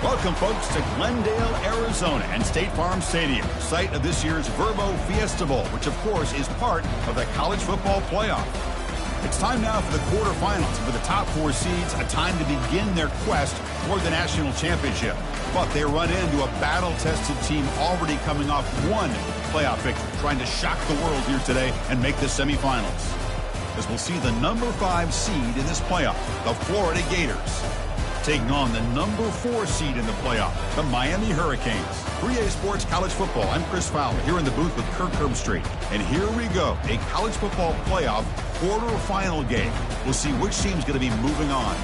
Welcome, folks, to Glendale, Arizona and State Farm Stadium, site of this year's Verbo Fiesta Bowl, which, of course, is part of the college football playoff. It's time now for the quarterfinals. For the top 4 seeds, a time to begin their quest toward the national championship. But they run into a battle-tested team already coming off one playoff victory, trying to shock the world here today and make the semifinals. As we'll see the number 5 seed in this playoff, the Florida Gators, taking on the number 4 seed in the playoff, the Miami Hurricanes. 3A Sports College Football. I'm Chris Fowler here in the booth with Kirk Herbstreit. And here we go, a college football playoff quarterfinal game. We'll see which team's going to be moving on.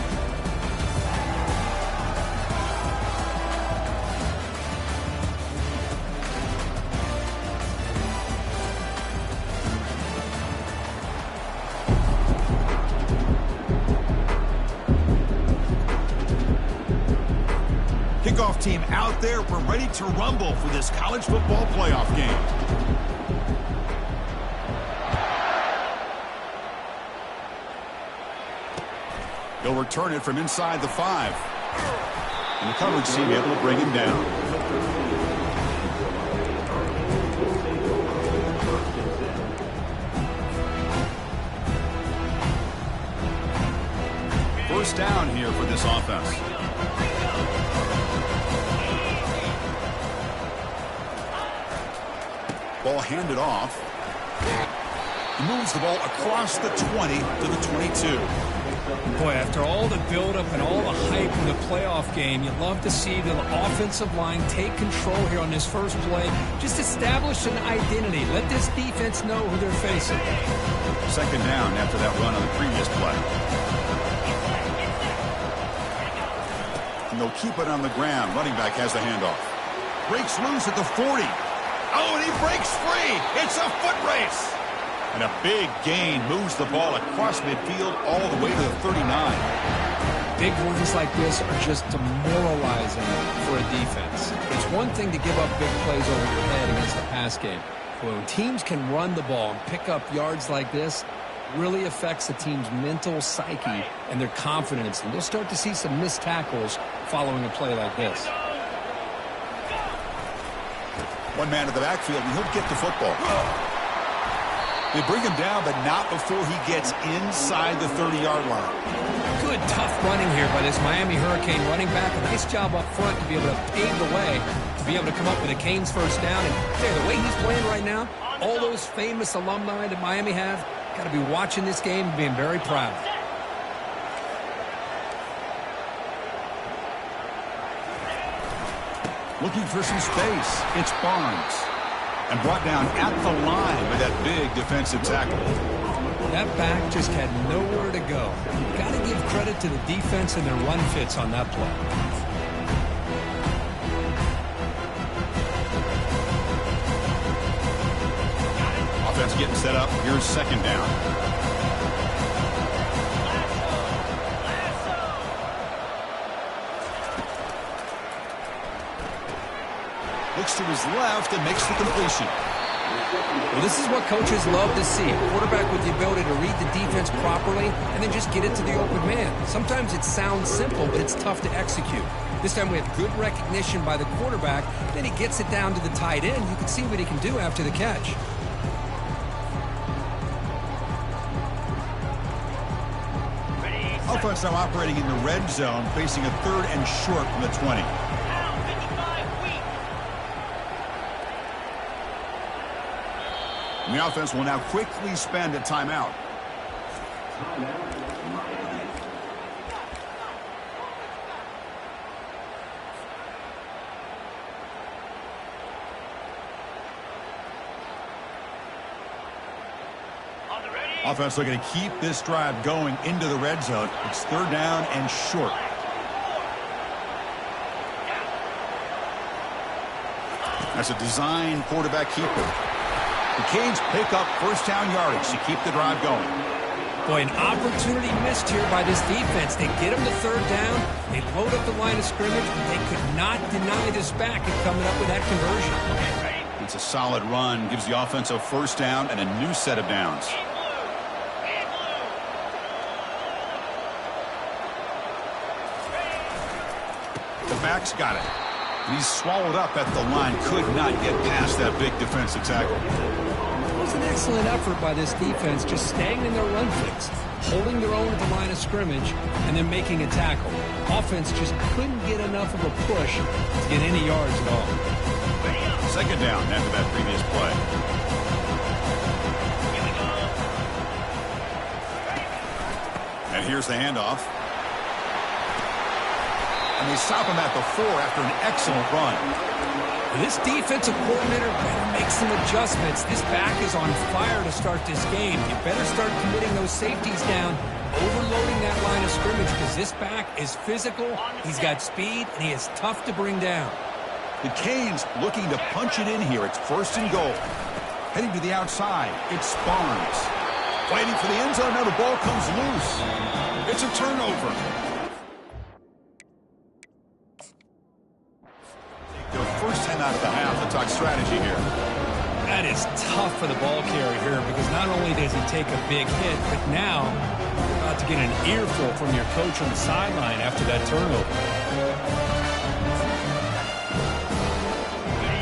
Kickoff team out there. We're ready to rumble for this college football playoff game. He'll return it from inside the 5. And the coverage team able to bring him down. First down here for this offense. Ball handed off. He moves the ball across the 20 to the 22. Boy, after all the buildup and all the hype in the playoff game, you'd love to see the offensive line take control here on this first play. Just establish an identity. Let this defense know who they're facing. Second down after that run on the previous play. And they'll keep it on the ground. Running back has the handoff. Breaks loose at the 40. Oh, and he breaks free. It's a foot race. And a big gain moves the ball across midfield all the way to the 39. Big runs like this are just demoralizing for a defense. It's one thing to give up big plays over your head against the pass game. But when teams can run the ball and pick up yards like this, really affects the team's mental psyche and their confidence. And you'll start to see some missed tackles following a play like this. One man in the backfield, and he'll get the football. They bring him down, but not before he gets inside the 30-yard line. Good, tough running here by this Miami Hurricane running back. A nice job up front to be able to pave the way, to be able to come up with a Canes first down. And the way he's playing right now, all those famous alumni that Miami have, got to be watching this game and being very proud. Looking for some space. It's Barnes. And brought down at the line with that big defensive tackle. That back just had nowhere to go. Got to give credit to the defense and their run fits on that play. Offense getting set up. Here's second down. Looks to his left and makes the completion. Well, this is what coaches love to see. A quarterback with the ability to read the defense properly and then just get it to the open man. Sometimes it sounds simple, but it's tough to execute. This time we have good recognition by the quarterback. Then he gets it down to the tight end. You can see what he can do after the catch. Offense now operating in the red zone, facing a 3rd and short from the 20. And the offense will now quickly spend a timeout. Offense looking to keep this drive going into the red zone. It's 3rd down and short. That's a design quarterback keeper. The Canes pick up first down yardage to keep the drive going. Boy, an opportunity missed here by this defense. They get them to 3rd down. They load up the line of scrimmage, but they could not deny this back and coming up with that conversion. It's a solid run. Gives the offense a first down and a new set of downs. The back's got it. And he's swallowed up at the line. Could not get past that big defensive tackle. It was an excellent effort by this defense, just staying in their run fix, holding their own at the line of scrimmage, and then making a tackle. Offense just couldn't get enough of a push to get any yards at all. Second down after that previous play. And here's the handoff. And they stop him at the 4 after an excellent run. This defensive coordinator better make some adjustments. This back is on fire to start this game. You better start committing those safeties down, overloading that line of scrimmage, because this back is physical, he's got speed, and he is tough to bring down. The Canes looking to punch it in here. It's 1st and goal. Heading to the outside, it's Barnes. Fighting for the end zone, now the ball comes loose. It's a turnover. Their first 10 out of the half. Let's talk strategy here. That is tough for the ball carrier here, because not only does he take a big hit, but now you're about to get an earful from your coach on the sideline after that turnover.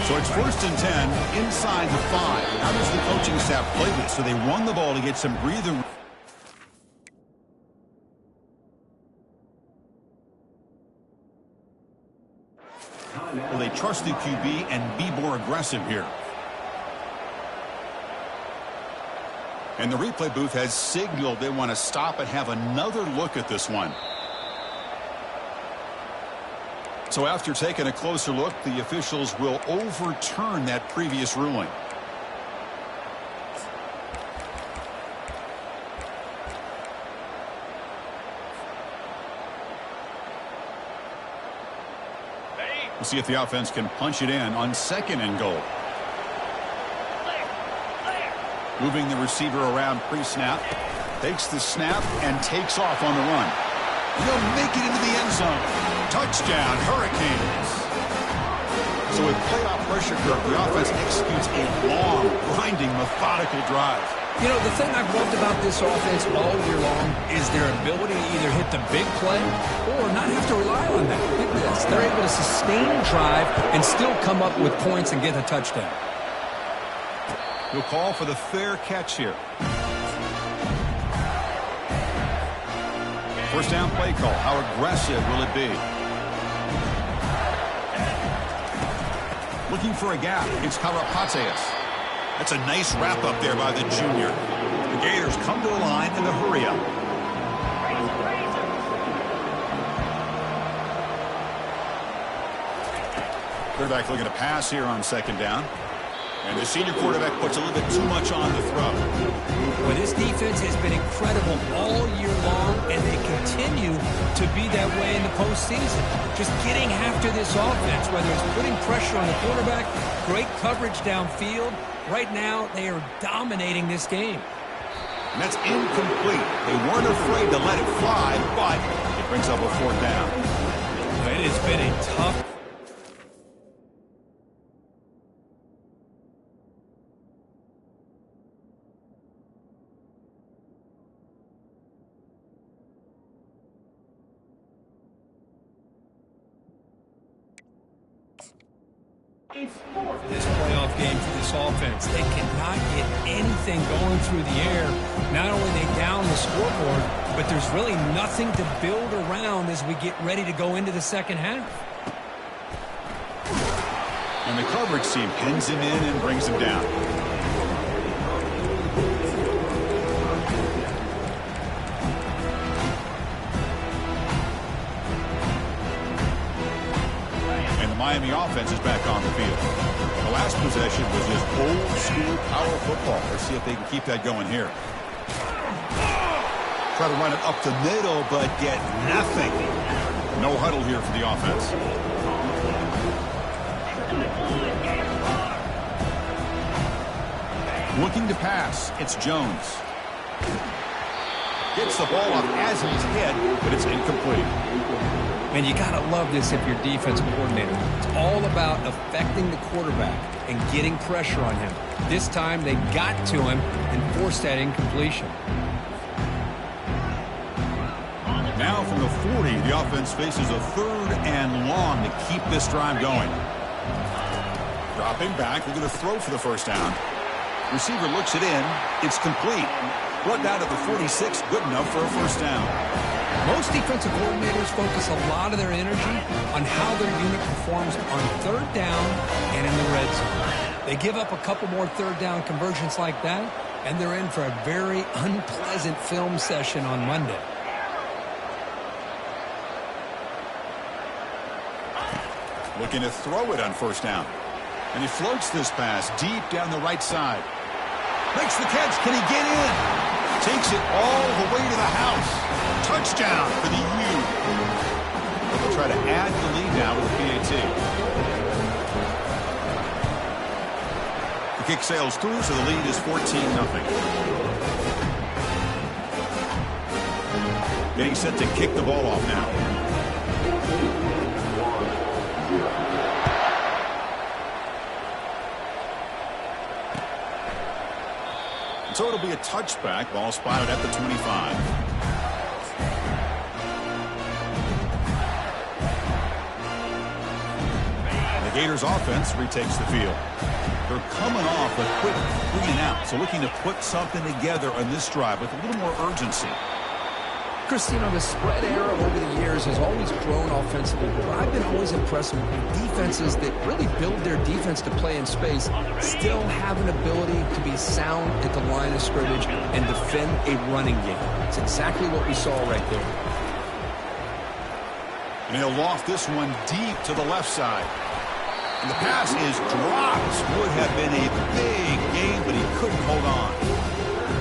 So it's 1st and 10 inside the 5. How does the coaching staff play this? So they run the ball to get some breather. Well, they trust the QB and be more aggressive here. And the replay booth has signaled they want to stop and have another look at this one. So after taking a closer look, the officials will overturn that previous ruling. We'll see if the offense can punch it in on 2nd and goal. Moving the receiver around pre-snap. Takes the snap and takes off on the run. He'll make it into the end zone. Touchdown, Hurricanes. So with playoff pressure, the offense executes a long, grinding, methodical drive. You know, the thing I've loved about this offense all year long is their ability to either hit the big play or not have to rely on that. Look at this. They're able to sustain a drive and still come up with points and get a touchdown. He'll call for the fair catch here. First down play call. How aggressive will it be? Looking for a gap. It's Karapateas. That's a nice wrap up there by the junior. The Gators come to the line in the hurry up. Quarterback looking to pass here on 2nd down. And the senior quarterback puts a little bit too much on the throw. Well, this defense has been incredible all year long, and they continue to be that way in the postseason. Just getting after this offense, whether it's putting pressure on the quarterback, great coverage downfield. Right now, they are dominating this game. And that's incomplete. They weren't afraid to let it fly, but it brings up a 4th down. It has been a tough this playoff game for this offense. They cannot get anything going through the air. Not only are they down the scoreboard, but there's really nothing to build around as we get ready to go into the second half. And the coverage team pins him in and brings him down. Miami offense is back on the field. The last possession was just old school power football. Let's see if they can keep that going here. Try to run it up the middle, but get nothing. No huddle here for the offense. Looking to pass, it's Jones. Gets the ball off Asney's head, but it's incomplete. And you got to love this if you're defensive coordinator. It's all about affecting the quarterback and getting pressure on him. This time they got to him and forced that incompletion. Now from the 40, the offense faces a 3rd and long to keep this drive going. Dropping back, they're going to throw for the first down. Receiver looks it in. It's complete. Brought down at the 46, good enough for a first down. Most defensive coordinators focus a lot of their energy on how their unit performs on 3rd down and in the red zone. They give up a couple more 3rd down conversions like that, and they're in for a very unpleasant film session on Monday. Looking to throw it on first down. And he floats this pass deep down the right side. Makes the catch. Can he get in? Takes it all the way to the house. Touchdown for the U. They'll try to add the lead now with the PAT. The kick sails through, so the lead is 14-0. Getting set to kick the ball off now. So it'll be a touchback. Ball spotted at the 25. The Gators offense retakes the field. They're coming off a quick 3-and-out, so looking to put something together on this drive with a little more urgency. Christine, the spread era over the years has always grown offensively, but I've been always impressed with defenses that really build their defense to play in space, still have an ability to be sound at the line of scrimmage and defend a running game. It's exactly what we saw right there. And he'll loft this one deep to the left side. And the pass is dropped. Would have been a big game, but he couldn't hold on.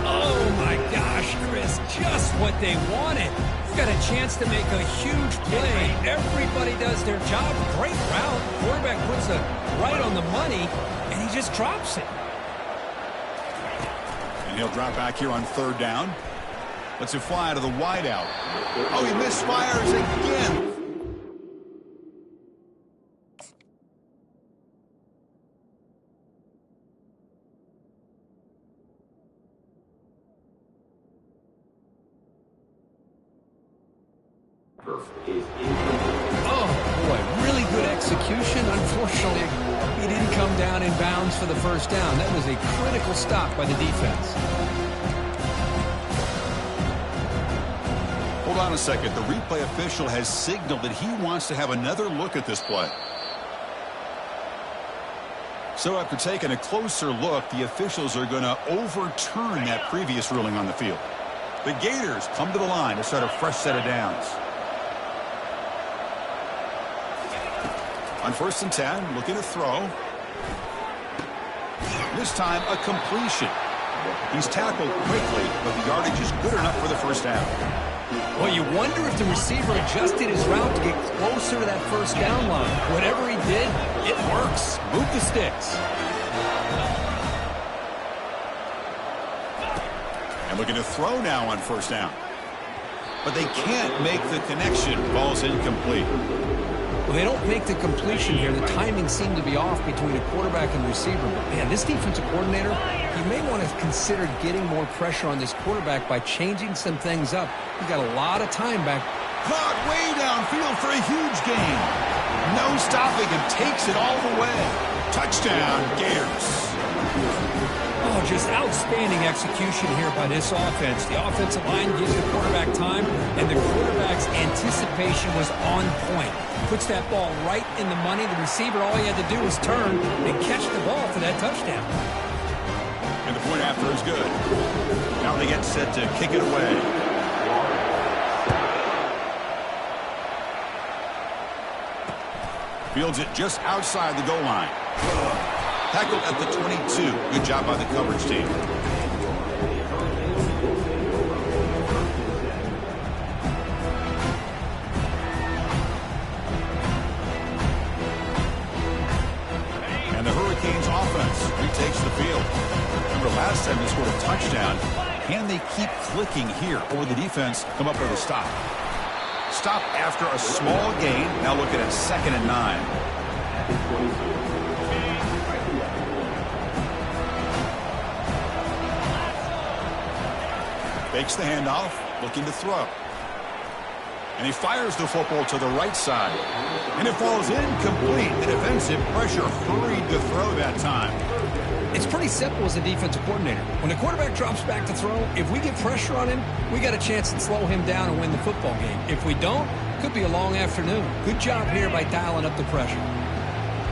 Oh, my gosh, Chris, just what they wanted. You've got a chance to make a huge play. Everybody does their job. Great route. Quarterback puts it right on the money, and he just drops it. And he'll drop back here on 3rd down. Lets it fly to the wideout. Oh, he misfires again. Oh, boy, really good execution. Unfortunately, he didn't come down in bounds for the first down. That was a critical stop by the defense. Hold on a second. The replay official has signaled that he wants to have another look at this play. So after taking a closer look, the officials are going to overturn that previous ruling on the field. The Gators come to the line to start a fresh set of downs. On 1st and 10, looking to throw. This time, a completion. He's tackled quickly, but the yardage is good enough for the first down. Well, you wonder if the receiver adjusted his route to get closer to that first down line. Whatever he did, it works. Move the sticks. And looking to throw now on 1st down. But they can't make the connection. Ball's incomplete. Well, they don't make the completion here. The timing seemed to be off between a quarterback and receiver. But, man, this defensive coordinator, he may want to consider getting more pressure on this quarterback by changing some things up. He got a lot of time back. Caught way downfield for a huge gain. No stopping him. Takes it all the way. Touchdown, Gators. Oh, just outstanding execution here by this offense. The offensive line gives the quarterback time, and the quarterback's anticipation was on point. Puts that ball right in the money. The receiver, all he had to do was turn and catch the ball for that touchdown. And the point after is good. Now they get set to kick it away. Fields it just outside the goal line. Tackled at the 22. Good job by the coverage team. And the Hurricanes offense retakes the field. Remember last time they scored a touchdown. Can they keep clicking here, or the defense come up with a stop? Stop after a small gain. Now looking at 2nd and 9. Fakes the handoff, looking to throw. And he fires the football to the right side. And it falls incomplete. The defensive pressure hurried the throw that time. It's pretty simple as a defensive coordinator. When the quarterback drops back to throw, if we get pressure on him, we got a chance to slow him down and win the football game. If we don't, it could be a long afternoon. Good job here by dialing up the pressure.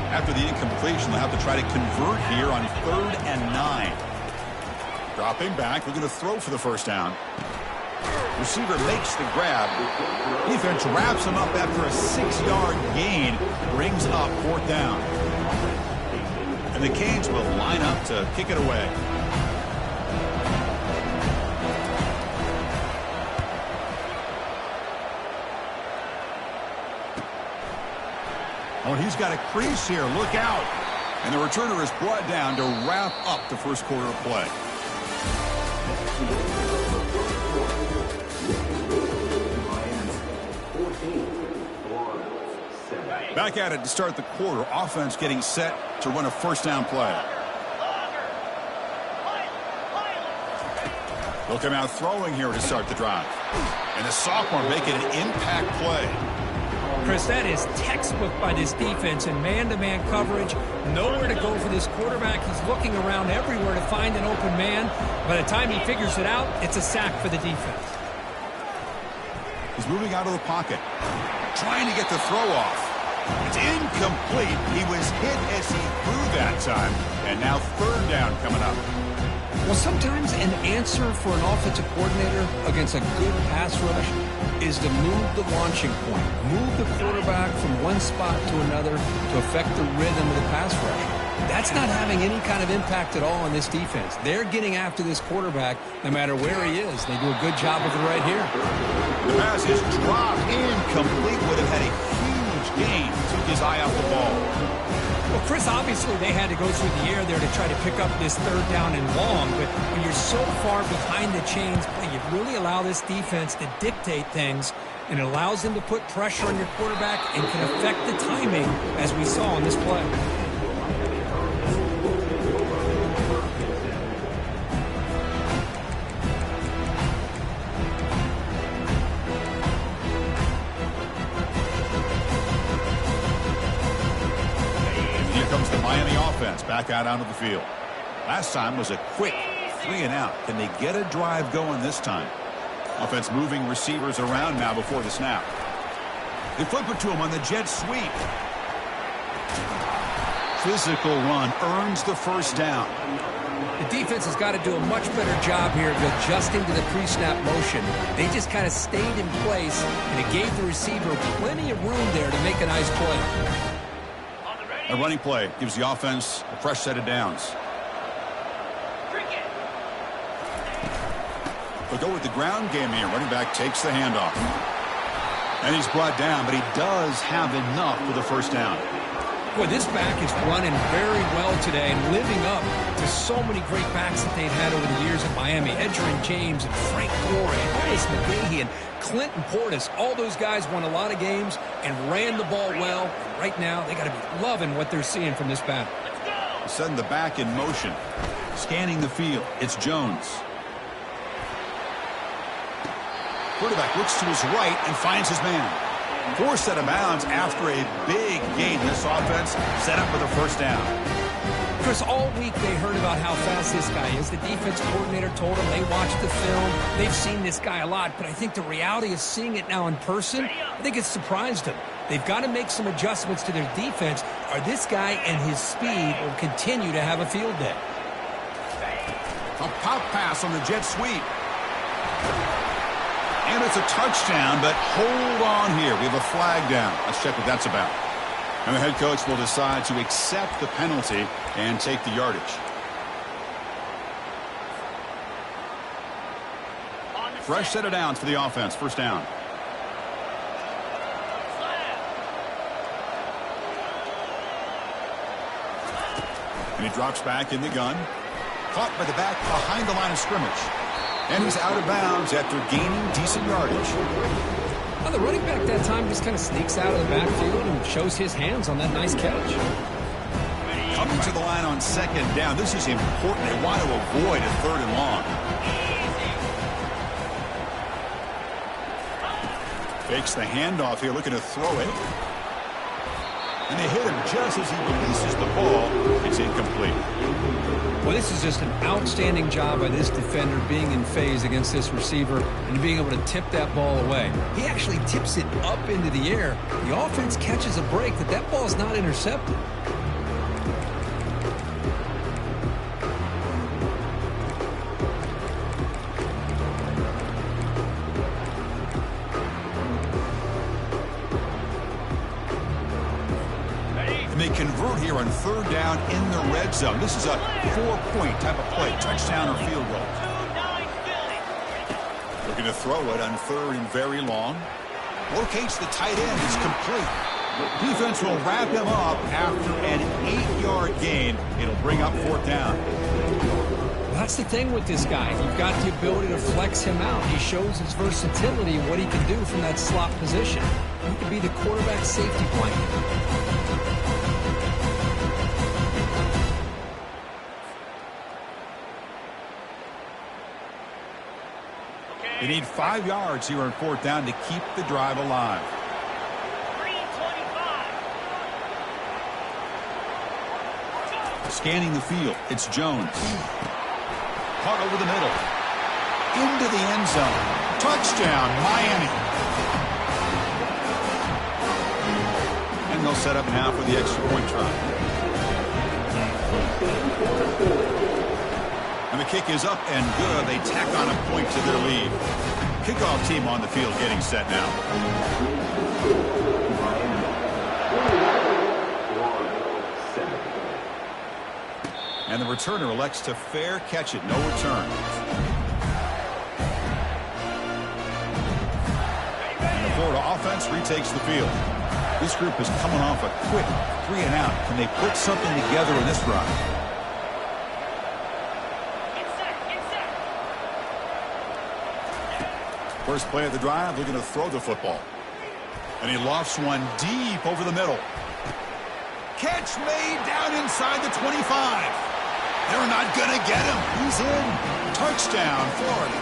After the incompletion, they'll have to try to convert here on 3rd and 9. Dropping back, we're going to throw for the first down. Receiver makes the grab. Defense wraps him up after a 6-yard gain. Brings up 4th down. And the Canes will line up to kick it away. Oh, and he's got a crease here. Look out. And the returner is brought down to wrap up the first quarter of play. Back at it to start the quarter. Offense getting set to run a first down play. They'll come out throwing here to start the drive. And the sophomore making an impact play. Chris, that is textbook by this defense in man-to-man coverage. Nowhere to go for this quarterback. He's looking around everywhere to find an open man. By the time he figures it out, it's a sack for the defense. He's moving out of the pocket, trying to get the throw off. It's incomplete. He was hit as he threw that time. And now 3rd down coming up. Well, sometimes an answer for an offensive coordinator against a good pass rush is to move the launching point. Move the quarterback from one spot to another to affect the rhythm of the pass rush. That's not having any kind of impact at all on this defense. They're getting after this quarterback no matter where he is. They do a good job of it right here. The pass is dropped incomplete. Would have had a huge gain. Took his eye off the ball. Well, Chris, obviously they had to go through the air there to try to pick up this 3rd down and long, but when you're so far behind the chains, you really allow this defense to dictate things, and it allows them to put pressure on your quarterback and can affect the timing, as we saw on this play. Comes the Miami offense back out onto the field. Last time was a quick 3-and-out. Can they get a drive going this time? Offense moving receivers around now before the snap. They flip it to him on the jet sweep. Physical run earns the first down. The defense has got to do a much better job here of adjusting to the pre-snap motion. They just kind of stayed in place, and it gave the receiver plenty of room there to make a nice play. A running play gives the offense a fresh set of downs. They'll go with the ground game here. Running back takes the handoff. And he's brought down, but he does have enough for the first down. Boy, this back is running very well today and living up to so many great backs that they've had over the years at Miami. Edgerrin James and Frank Gore and Dennis McGahee and Clinton Portis. All those guys won a lot of games and ran the ball well. And right now, they got to be loving what they're seeing from this back. Setting the back in motion. Scanning the field. It's Jones. Quarterback looks to his right and finds his man. Forced out of bounds after a big gain. This offense set up for the first down. Chris, all week they heard about how fast this guy is. The defense coordinator told them they watched the film. They've seen this guy a lot, but I think the reality of seeing it now in person, I think it's surprised them. They've got to make some adjustments to their defense, or this guy and his speed will continue to have a field day. A pop pass on the jet sweep. And it's a touchdown, but hold on here. We have a flag down. Let's check what that's about. And the head coach will decide to accept the penalty and take the yardage. Fresh set of downs for the offense. First down. And he drops back in the gun. Caught by the back behind the line of scrimmage. And he's out of bounds after gaining decent yardage. Well, the running back that time just kind of sneaks out of the backfield and shows his hands on that nice catch. Coming to the line on second down. This is important. They want to avoid a 3rd and long. Fakes the handoff here, looking to throw it. And they hit him just as he releases the ball. It's incomplete. Well, this is just an outstanding job by this defender being in phase against this receiver and being able to tip that ball away. He actually tips it up into the air. The offense catches a break that ball's not intercepted. They convert here on 3rd down in the red zone. This is a 4-point type of play, touchdown or field goal. Looking to throw it on 3rd and very long. Locates the tight end. It's complete. Defense will wrap him up after an 8-yard gain. It'll bring up 4th down. That's the thing with this guy. You've got the ability to flex him out. He shows his versatility and what he can do from that slot position. He can be the quarterback safety blanket. They need 5 yards here on 4th down to keep the drive alive. 3:25. Scanning the field, it's Jones. Caught over the middle. Into the end zone. Touchdown, Miami. And they'll set up now for the extra point try. And the kick is up and good. They tack on a point to their lead. Kickoff team on the field getting set now. And the returner elects to fair catch it. No return. And the Florida offense retakes the field. This group is coming off a quick 3-and-out. Can they put something together in this drive? First play of the drive, looking to throw the football. And he lofts one deep over the middle. Catch made down inside the 25. They're not going to get him. He's in. Touchdown, Florida.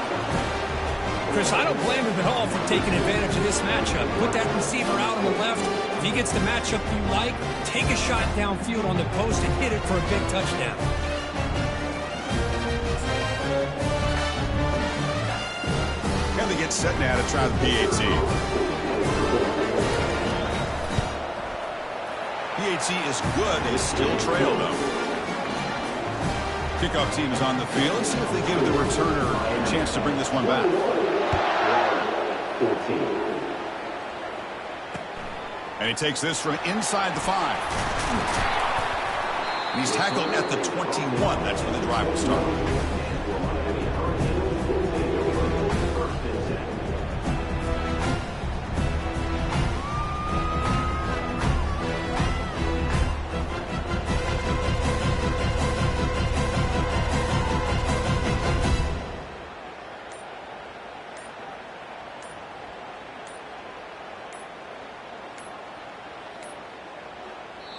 Chris, I don't blame him at all for taking advantage of this matchup. Put that receiver out on the left. If he gets the matchup you like, take a shot downfield on the post and hit it for a big touchdown. And they get set now to try the PAT. PAT is good. They still trail, though. Kickoff team is on the field. Let's see if they give the returner a chance to bring this one back. 14. And he takes this from inside the 5. And he's tackled at the 21. That's when the drive will start.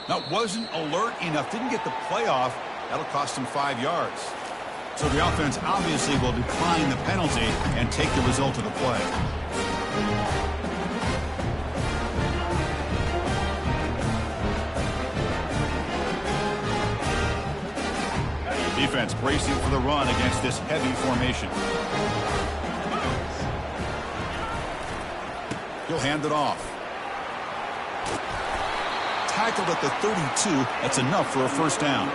Now, wasn't alert enough, didn't get the playoff. That'll cost him 5 yards. So the offense obviously will decline the penalty and take the result of the play. Defense bracing for the run against this heavy formation. He'll hand it off. Tackled at the 32. That's enough for a first down.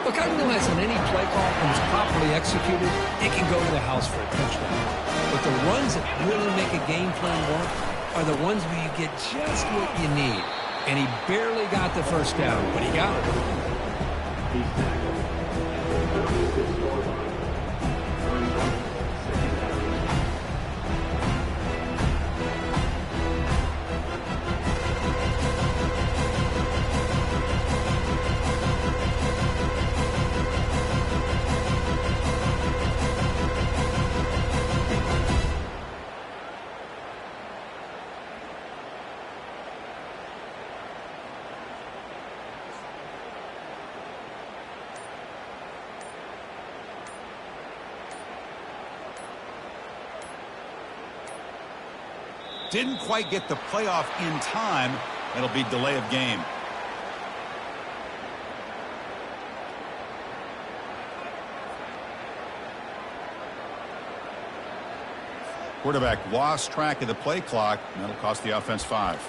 Look, I realize on any play call, when it's properly executed, it can go to the house for a touchdown. But the runs that really make a game plan work are the ones where you get just what you need. And he barely got the first down, but he got it. Didn't quite get the playoff in time. It'll be delay of game. Quarterback lost track of the play clock, and that'll cost the offense 5.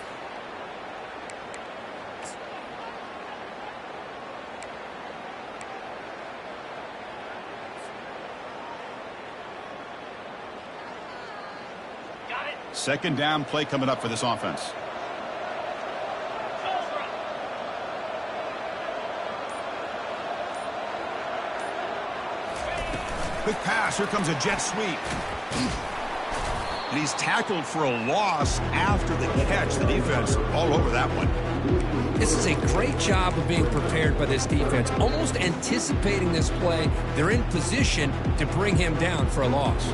Second down play coming up for this offense. Quick pass. Here comes a jet sweep. And he's tackled for a loss after the catch. The defense all over that one. This is a great job of being prepared by this defense, almost anticipating this play. They're in position to bring him down for a loss.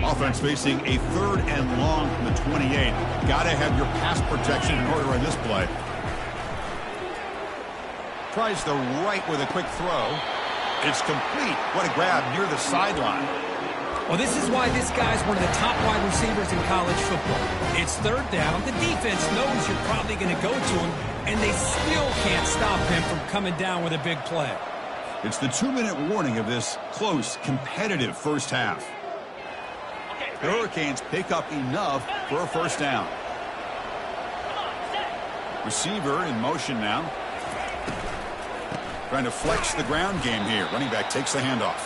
Offense facing a 3rd and long from the 28. Got to have your pass protection in order in this play. Tries the right with a quick throw. It's complete. What a grab near the sideline. Well, this is why this guy's one of the top wide receivers in college football. It's 3rd down. The defense knows you're probably going to go to him, and they still can't stop him from coming down with a big play. It's the 2-minute warning of this close, competitive first half. The Hurricanes pick up enough for a first down. Receiver in motion now. Trying to flex the ground game here. Running back takes the handoff.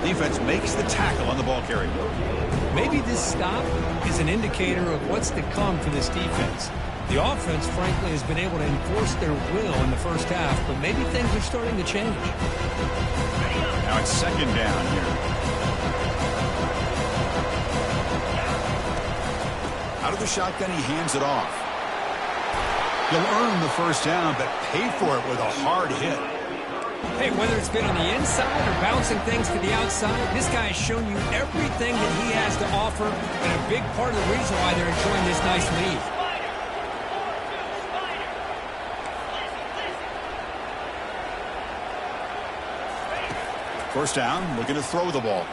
Defense makes the tackle on the ball carrier. Maybe this stop is an indicator of what's to come for this defense. The offense, frankly, has been able to enforce their will in the first half, but maybe things are starting to change. Now it's second down here. Out of the shotgun, he hands it off. He'll earn the first down, but pay for it with a hard hit. Hey, whether it's been on the inside or bouncing things to the outside, this guy has shown you everything that he has to offer, and a big part of the reason why they're enjoying this nice lead. First down, looking to throw the ball.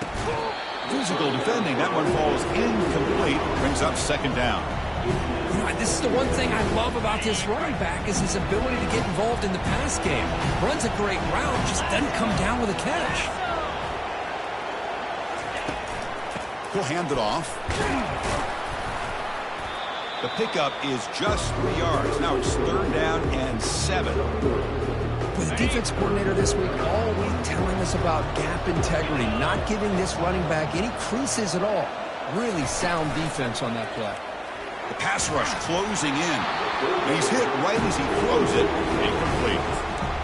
Physical defending. That one falls incomplete. Brings up second down. You know, this is the one thing I love about this running back is his ability to get involved in the pass game. Runs a great route, just doesn't come down with a catch. He'll hand it off. The pickup is just 3 yards. Now it's 3rd down and 7. With the defense coordinator this week, all week telling us about gap integrity, not giving this running back any creases at all. Really sound defense on that play. The pass rush closing in. He's hit right as he throws it. Incomplete.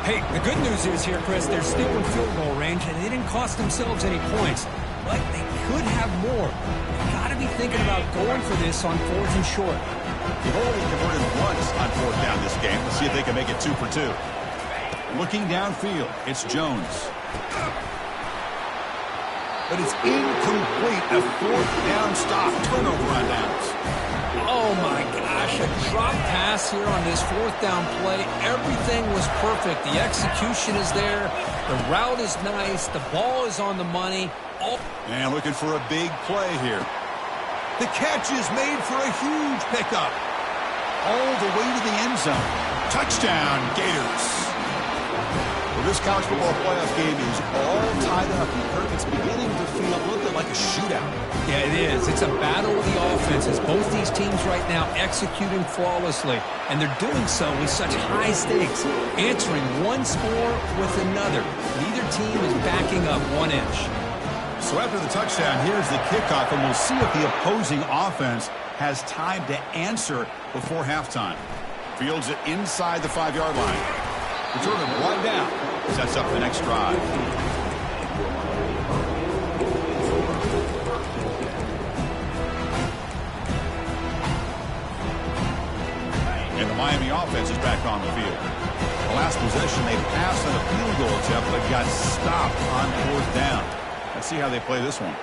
Hey, the good news is here, Chris, they're still in field goal range, and they didn't cost themselves any points. But they could have more. They've got to be thinking about going for this on 4th and short. They've only converted once on 4th down this game. Let's see if they can make it 2 for 2. Looking downfield, it's Jones. But it's incomplete. A 4th down stop. Turnover on downs. Oh, my gosh. A drop pass here on this 4th down play. Everything was perfect. The execution is there. The route is nice. The ball is on the money. And looking for a big play here. The catch is made for a huge pickup. All the way to the end zone. Touchdown, Gators. Well, this college football playoff game is all tied up. It's beginning to feel a little bit like a shootout. Yeah, it is. It's a battle of the offenses. Both these teams right now executing flawlessly, and they're doing so with such high stakes, answering one score with another. Neither team is backing up 1 inch. So after the touchdown, here's the kickoff, and we'll see if the opposing offense has time to answer before halftime. Fields it inside the 5-yard line. Return it right down. Sets up the next drive. And the Miami offense is back on the field. The last possession, they passed on a field goal attempt, but got stopped on 4th down. Let's see how they play this one.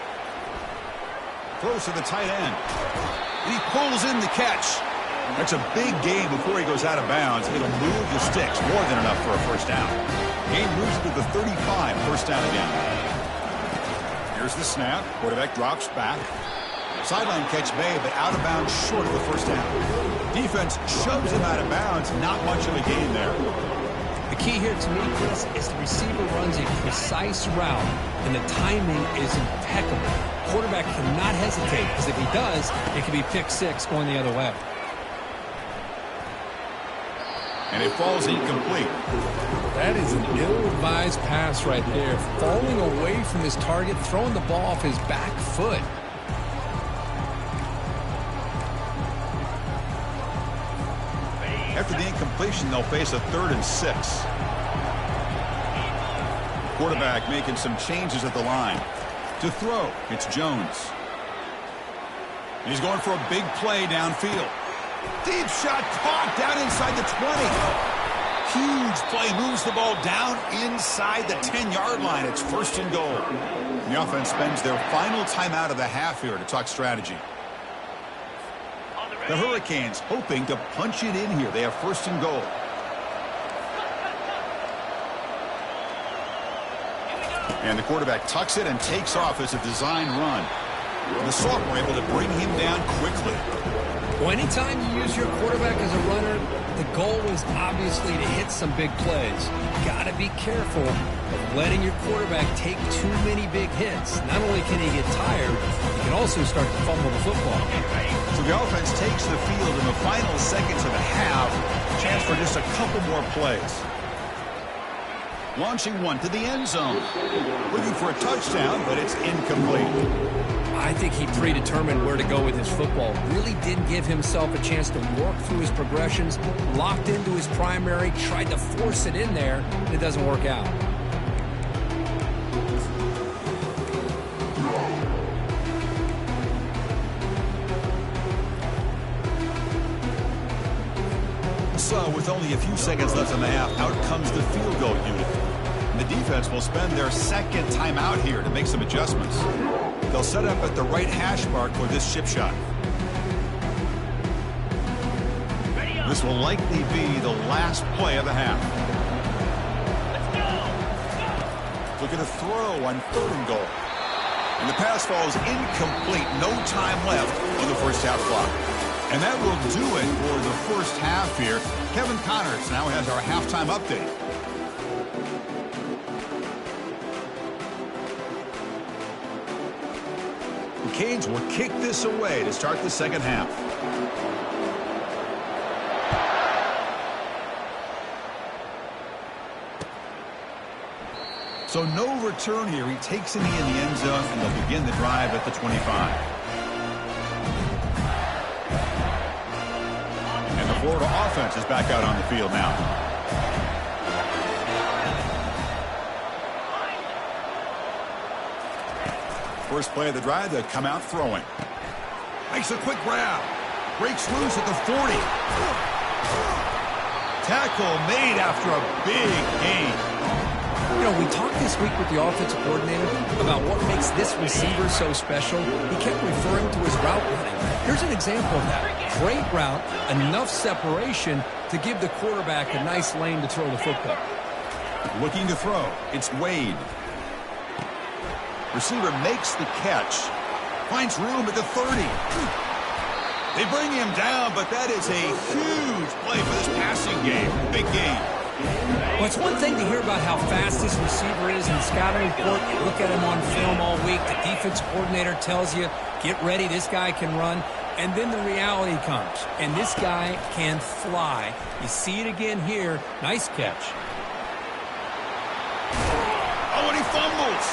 Throws to the tight end. And he pulls in the catch. That's a big gain before he goes out of bounds. It'll move the sticks. More than enough for a first down. Gain moves it to the 35. First down again. Here's the snap. Quarterback drops back. Sideline catch made, but out of bounds short of the first down. Defense shoves him out of bounds. Not much of a gain there. The key here to me, Chris, is the receiver runs a precise route, and the timing is impeccable. Quarterback cannot hesitate, because if he does, it could be pick six going the other way. And it falls incomplete. That is an ill-advised pass right there. Falling away from his target, throwing the ball off his back foot. After the incompletion, they'll face a 3rd and 6. Quarterback making some changes at the line. To throw, it's Jones. He's going for a big play downfield. Deep shot caught down inside the 20. Huge play, moves the ball down inside the 10-yard line. It's 1st and goal. And the offense spends their final timeout of the half here to talk strategy. The Hurricanes hoping to punch it in here. They have 1st and goal. And the quarterback tucks it and takes off as a design run. And the sophomore able to bring him down quickly. Well, anytime you use your quarterback as a runner, the goal is obviously to hit some big plays. Got to be careful of letting your quarterback take too many big hits. Not only can he get tired, he can also start to fumble the football. So the offense takes the field in the final seconds of the half. Chance for just a couple more plays. Launching one to the end zone. Looking for a touchdown, but it's incomplete. I think he predetermined where to go with his football. Really didn't give himself a chance to work through his progressions. Locked into his primary, tried to force it in there, and it doesn't work out. So, with only a few seconds left in the half, out comes the field goal unit. And the defense will spend their 2nd timeout here to make some adjustments. They'll set up at the right hash mark for this chip shot. This will likely be the last play of the half. Look at a throw on 3rd and goal. And the pass falls incomplete. No time left on the first half clock. And that will do it for the first half here. Kevin Connors now has our halftime update. The Canes will kick this away to start the second half. So no return here. He takes it in the end zone, and they'll begin the drive at the 25. Florida offense is back out on the field now. First play of the drive, they come out throwing. Makes a quick grab. Breaks loose at the 40. Tackle made after a big gain. You know, we talked this week with the offensive coordinator about what makes this receiver so special. He kept referring to his route running. Here's an example of that. Great route, enough separation to give the quarterback a nice lane to throw the football. Looking to throw. It's Wade. Receiver makes the catch. Finds room at the 30. They bring him down, but that is a huge play for this passing game. Big game. Well, it's one thing to hear about how fast this receiver is in the scouting report. You look at him on film all week. The defense coordinator tells you, get ready, this guy can run. And then the reality comes, and this guy can fly. You see it again here. Nice catch. Oh, and he fumbles.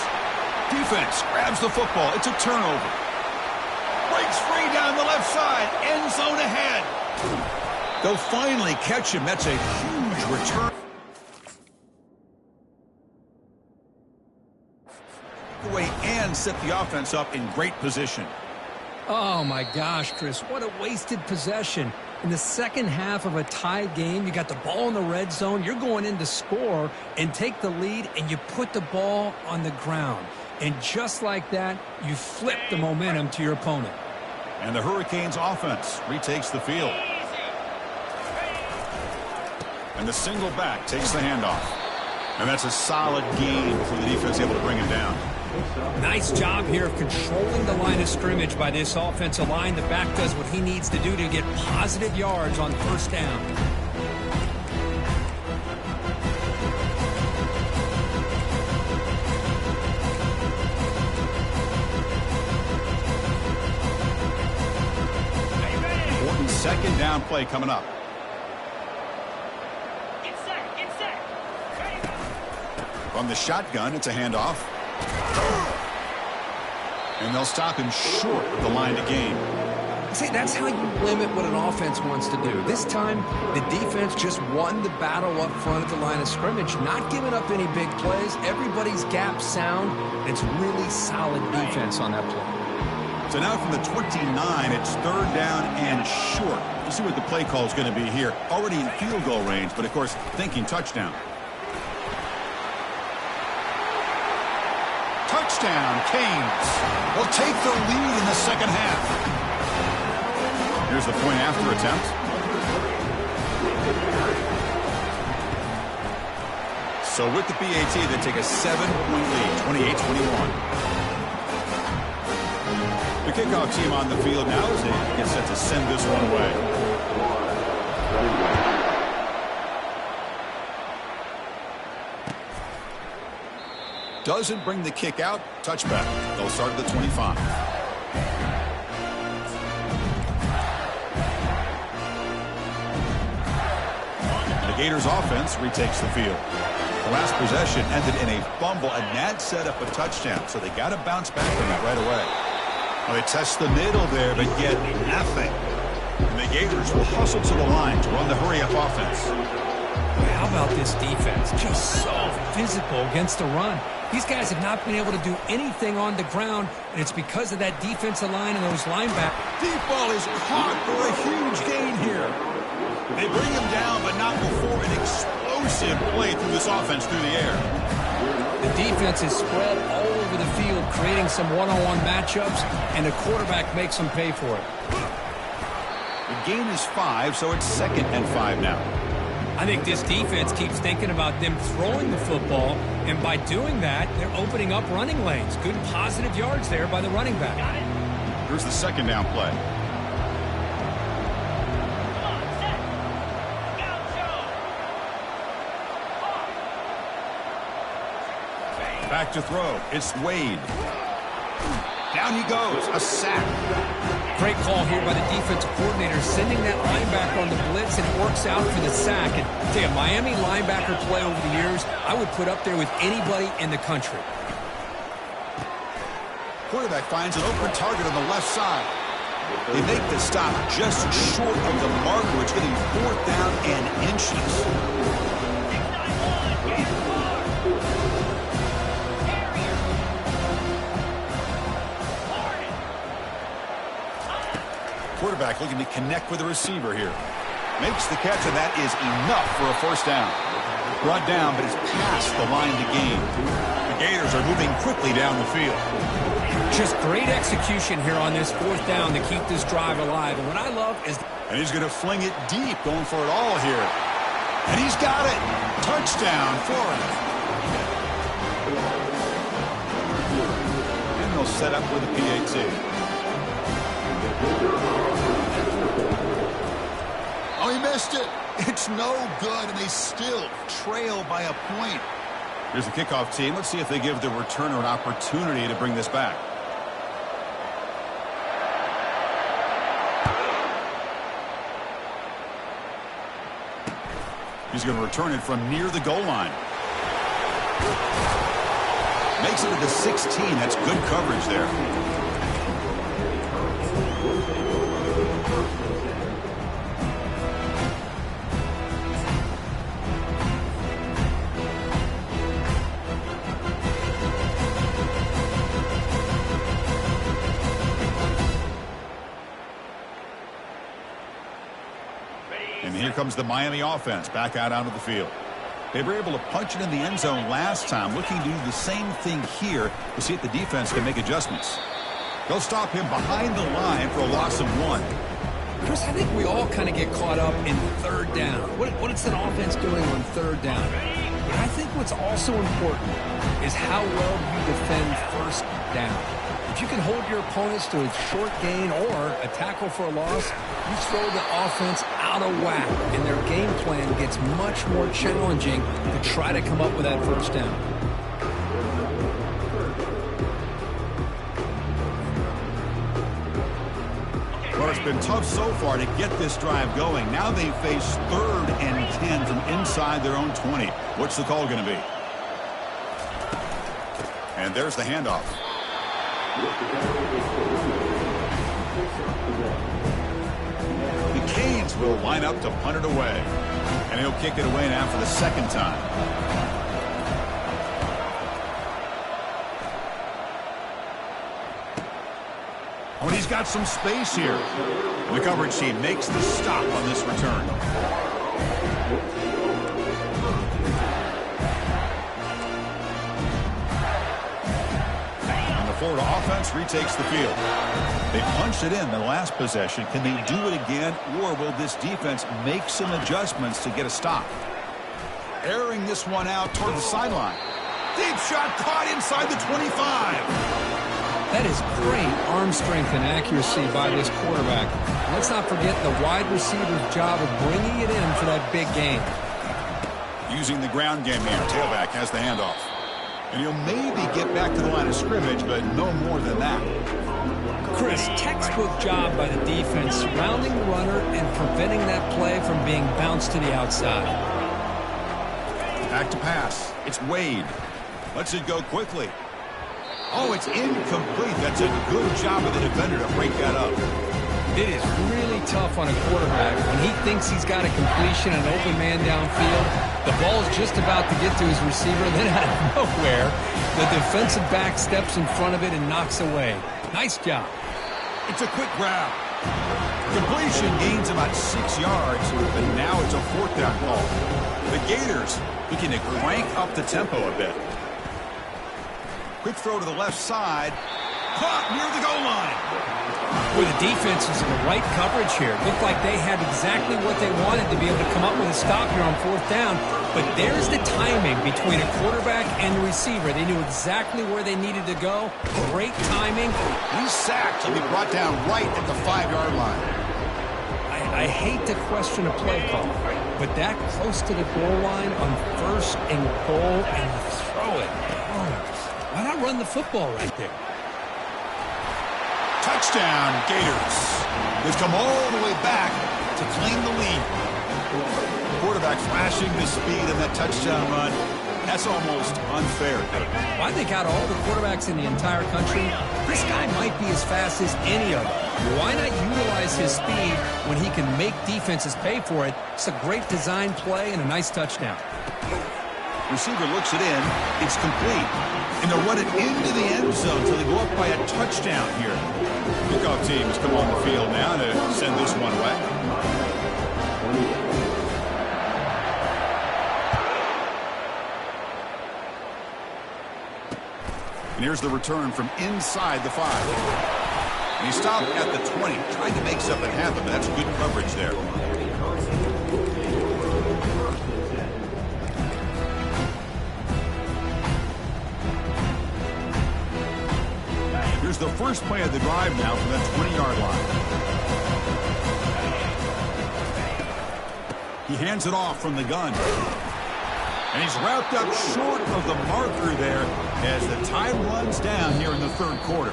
Defense grabs the football. It's a turnover. Breaks free down the left side. End zone ahead. They'll finally catch him. That's a huge return. Away and set the offense up in great position. Oh, my gosh, Chris, what a wasted possession. In the second half of a tied game, you got the ball in the red zone. You're going in to score and take the lead, and you put the ball on the ground. And just like that, you flip the momentum to your opponent. And the Hurricanes offense retakes the field. And the single back takes the handoff. And that's a solid gain before the defense able to bring him down. Nice job here of controlling the line of scrimmage by this offensive line. The back does what he needs to do to get positive yards on first down. Important second down play coming up. From the shotgun, it's a handoff. And they'll stop him short of the line to gain. See, that's how you limit what an offense wants to do. This time, the defense just won the battle up front at the line of scrimmage, not giving up any big plays. Everybody's gap sound. It's really solid defense on that play. So now from the 29, it's third down and short. We'll see what the play call is going to be here. Already in field goal range, but of course, thinking touchdown. Touchdown, Canes will take the lead in the second half. Here's the point after attempt. So with the PAT, they take a 7-point lead, 28-21. The kickoff team on the field now as they get set to send this one away. Doesn't bring the kick out. Touchback. They'll start at the 25. The Gators offense retakes the field. The last possession ended in a fumble, and that set up a touchdown, so they got to bounce back from that right away. Well, they test the middle there, but get nothing. And the Gators will hustle to the line to run the hurry-up offense. How about this defense? Just so physical against the run. These guys have not been able to do anything on the ground, and it's because of that defensive line and those linebackers. Deep ball is caught for a huge gain here. They bring him down, but not before an explosive play through this offense through the air. The defense is spread all over the field, creating some one-on-one matchups, and the quarterback makes them pay for it. The gain is 5, so it's 2nd and 5 now. I think this defense keeps thinking about them throwing the football, and by doing that, they're opening up running lanes. Good positive yards there by the running back. Here's the second down play. Back to throw. It's Wade. Down he goes. A sack. Great call here by the defensive coordinator, sending that linebacker on the blitz, and it works out for the sack. And I tell you, Miami linebacker play over the years, I would put up there with anybody in the country. Quarterback finds an open target on the left side. They make the stop just short of the marker. It's getting 4th down and inches. Quarterback looking to connect with the receiver here. Makes the catch, and that is enough for a first down. Brought down, but it's past the line to gain. The Gators are moving quickly down the field. Just great execution here on this 4th down to keep this drive alive. And what I love is... And he's going to fling it deep, going for it all here. And he's got it. Touchdown, Florida. And they'll set up with the PAT. Oh, he missed it. It's no good, and they still trail by a point. Here's the kickoff team. Let's see if they give the returner an opportunity to bring this back. He's going to return it from near the goal line. Makes it to the 16. That's good coverage there. And here comes the Miami offense back out onto the field. They were able to punch it in the end zone last time, looking to do the same thing here to see if the defense can make adjustments. They'll stop him behind the line for a loss of 1. Chris, I think we all kind of get caught up in 3rd down. What is an offense doing on 3rd down? But I think what's also important is how well you defend first down. If you can hold your opponents to a short gain or a tackle for a loss, you throw the offense out of whack, and their game plan gets much more challenging to try to come up with that first down. Well, it's been tough so far to get this drive going. Now they face 3rd and 10 from inside their own 20. What's the call going to be? And there's the handoff. The Canes will line up to punt it away. And he'll kick it away now for the 2nd time. Oh, and he's got some space here. And the coverage team makes the stop on this return. Florida offense retakes the field. They punched it in the last possession. Can they do it again, or will this defense make some adjustments to get a stop? Airing this one out toward the sideline. Deep shot caught inside the 25. That is great arm strength and accuracy by this quarterback. Let's not forget the wide receiver's job of bringing it in for that big gain. Using the ground game here. Tailback has the handoff. And he'll maybe get back to the line of scrimmage, but no more than that. Chris, textbook job by the defense, surrounding the runner and preventing that play from being bounced to the outside. Back to pass. It's Wade. Lets it go quickly. Oh, it's incomplete. That's a good job of the defender to break that up. It is really tough on a quarterback when he thinks he's got a completion, an open man downfield. The ball's just about to get to his receiver, then out of nowhere, the defensive back steps in front of it and knocks away. Nice job. It's a quick grab. Completion gains about 6 yards, but now it's a 4th down call. The Gators looking to crank up the tempo a bit. Quick throw to the left side. Caught near the goal line. Well, the defense was in the right coverage here. Looked like they had exactly what they wanted to be able to come up with a stop here on 4th down. But there's the timing between a quarterback and the receiver. They knew exactly where they needed to go. Great timing. He's sacked. He'll be brought down right at the 5-yard line. I hate to question a play call, but that close to the goal line on 1st and goal and throw it. Oh, why not run the football right there? Touchdown, Gators. They've come all the way back to claim the lead. Quarterback flashing the speed in that touchdown run. That's almost unfair. Well, I think out of all the quarterbacks in the entire country, this guy might be as fast as any of them. Why not utilize his speed when he can make defenses pay for it? It's a great design play and a nice touchdown. Receiver looks it in. It's complete. And they'll run it into the end zone until they go up by a touchdown here. Kickoff teams come on the field now to send this one away. And here's the return from inside the 5. And he stopped at the 20, trying to make something happen, but that's good coverage there. Here's the first play of the drive now from the 20-yard line. He hands it off from the gun. And he's wrapped up short of the marker there as the time runs down here in the 3rd quarter.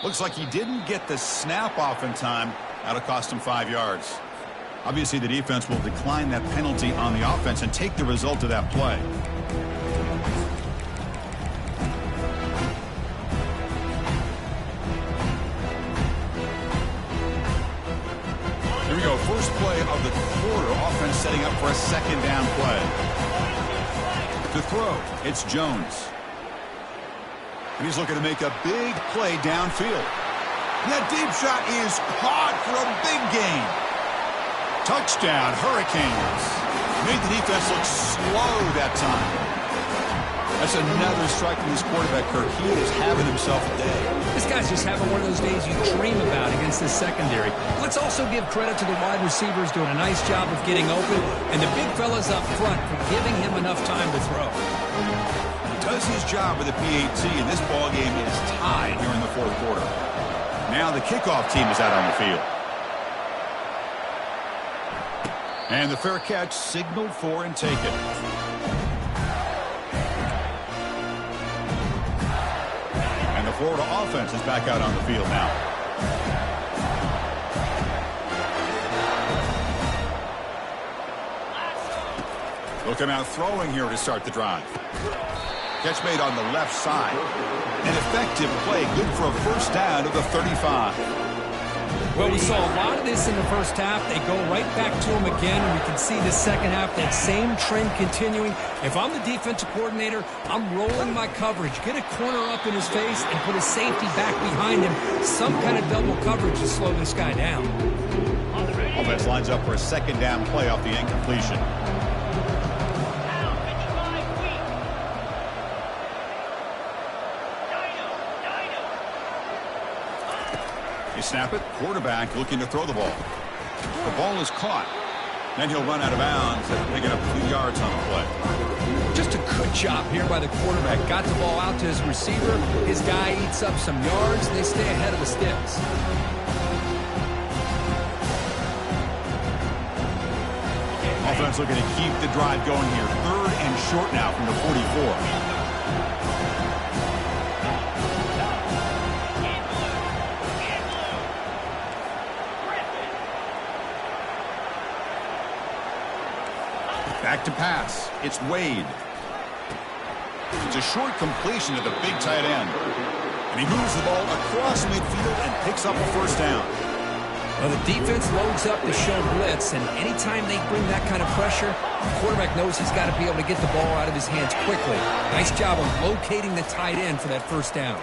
Looks like he didn't get the snap off in time. That'll cost him 5 yards. Obviously, the defense will decline that penalty on the offense and take the result of that play. Here we go. first play of the quarter. Offense setting up for a second down play. To throw, it's Jones. And he's looking to make a big play downfield. And that deep shot is caught for a big gain. Touchdown, Hurricanes. Made the defense look slow that time. That's another strike from this quarterback, Kirk. He is having himself a day. This guy's just having one of those days you dream about against this secondary. Let's also give credit to the wide receivers doing a nice job of getting open, and the big fellas up front for giving him enough time to throw. He does his job with the PAT, and this ball game is tied here in the fourth quarter. Now the kickoff team is out on the field. And the fair catch signaled for and taken. And the Florida offense is back out on the field now. Looking out throwing here to start the drive. Catch made on the left side. An effective play, good for a first down to the 35. Well, we saw a lot of this in the first half. They go right back to him again, and we can see the second half, that same trend continuing. If I'm the defensive coordinator, I'm rolling my coverage. Get a corner up in his face and put a safety back behind him. Some kind of double coverage to slow this guy down. Offense lines up for a second down play off the incompletion. You snap it, quarterback looking to throw the ball. The ball is caught. Then he'll run out of bounds, picking up 2 yards on the play. Just a good job here by the quarterback. Got the ball out to his receiver. His guy eats up some yards, and they stay ahead of the sticks. Offense looking to keep the drive going here. 3rd and short now from the 44. Back to pass. It's Wade. It's a short completion to the big tight end. And he moves the ball across midfield and picks up a first down. Well, the defense loads up to show blitz, and anytime they bring that kind of pressure, the quarterback knows he's got to be able to get the ball out of his hands quickly. Nice job of locating the tight end for that first down.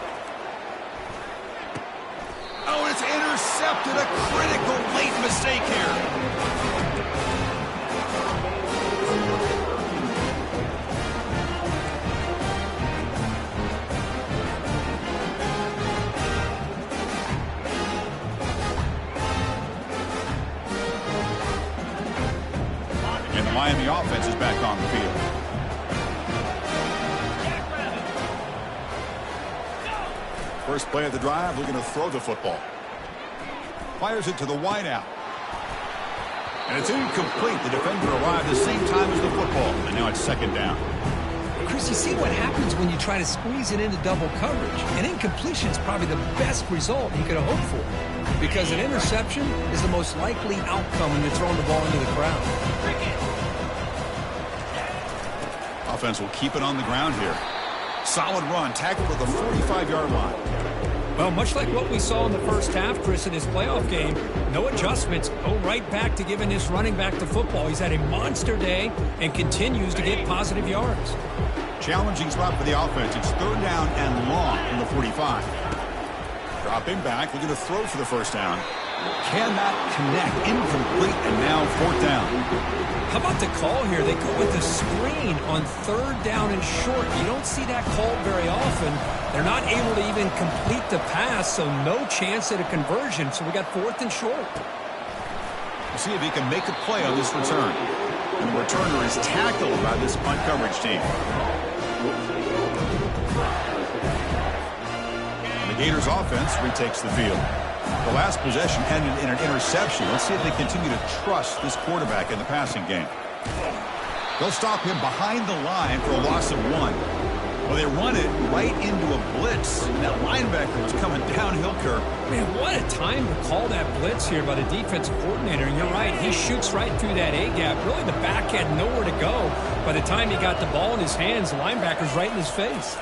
Oh, it's intercepted. A critical late mistake here. Miami offense is back on the field. First play of the drive, looking to throw the football. Fires it to the wideout. And it's incomplete. The defender arrived the same time as the football. And now it's second down. Chris, you see what happens when you try to squeeze it into double coverage. An incompletion is probably the best result you could have hoped for. Because an interception is the most likely outcome when you're throwing the ball into the ground. Offense will keep it on the ground here. Solid run, tackled at the 45-yard line. Well, much like what we saw in the first half, Chris, in his playoff game, no adjustments. Go right back to giving this running back the football. He's had a monster day and continues to get positive yards. Challenging spot for the offense. It's 3rd down and long from the 45. Dropping back, looking to throw for the first down. Cannot connect, incomplete, and now 4th down. How about the call here? They go with the screen on 3rd down and short. You don't see that called very often. They're not able to even complete the pass, so no chance at a conversion. So we got 4th and short. We'll see if he can make a play on this return. And the returner is tackled by this punt coverage team. And the Gators offense retakes the field. The last possession ended in an interception. Let's see if they continue to trust this quarterback in the passing game. They'll stop him behind the line for a loss of 1. Well, they run it right into a blitz. And that linebacker was coming downhill, Kirk. Man, what a time to call that blitz here by the defensive coordinator. And you're right, he shoots right through that A-gap. Really, the back had nowhere to go. By the time he got the ball in his hands, the linebacker's right in his face.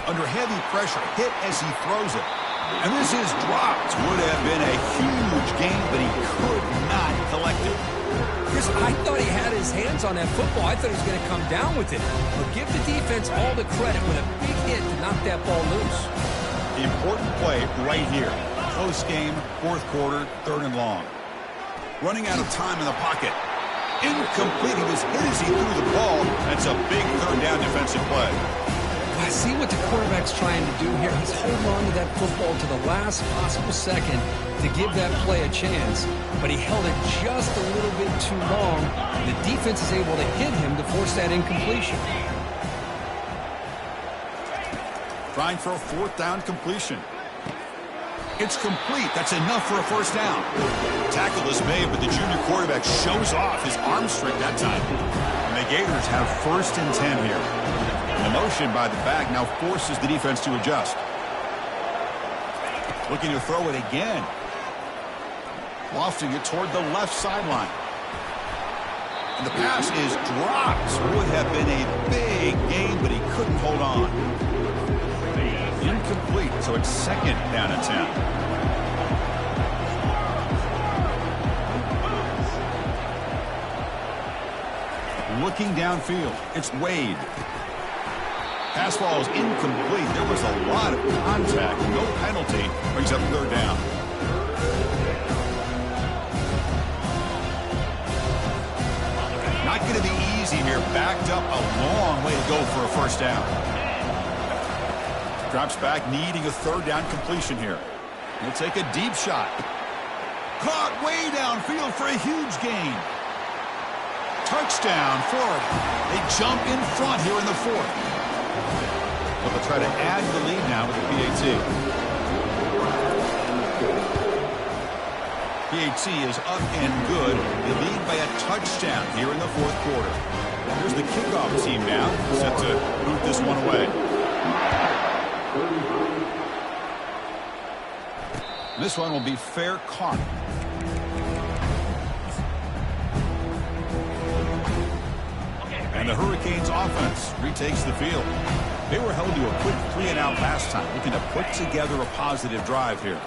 Under heavy pressure, hit as he throws it. And this is dropped. Would have been a huge gain, but he could not collect it. Chris, I thought he had his hands on that football. I thought he was going to come down with it. But give the defense all the credit with a big hit to knock that ball loose. The important play right here. Close game, fourth quarter, 3rd and long. Running out of time in the pocket. Incomplete. He was hit as he threw the ball. That's a big 3rd down defensive play. I see what the quarterback's trying to do here. He's holding on to that football to the last possible second to give that play a chance. But he held it just a little bit too long. The defense is able to hit him to force that incompletion. Trying for a 4th down completion. It's complete. That's enough for a 1st down. Tackle is made, but the junior quarterback shows off his arm strength that time. And the Gators have 1st and 10 here. And the motion by the back now forces the defense to adjust. Looking to throw it again. Lofting it toward the left sideline. And the pass is dropped. Would have been a big gain, but he couldn't hold on. Incomplete, so it's 2nd down and 10. Looking downfield, it's Wade. Pass ball is incomplete. There was a lot of contact. No penalty. Brings up 3rd down. Not going to be easy here. Backed up a long way to go for a 1st down. Drops back, needing a 3rd down completion here. He'll take a deep shot. Caught way downfield for a huge gain. Touchdown, Florida. They jump in front here in the 4th. But they'll try to add the lead now with the PAT. PAT is up and good. They lead by a touchdown here in the 4th quarter. Here's the kickoff team now, set to boot this one away. This one will be fair caught. And the Hurricanes offense retakes the field. They were held to a quick 3-and-out last time, looking to put together a positive drive here.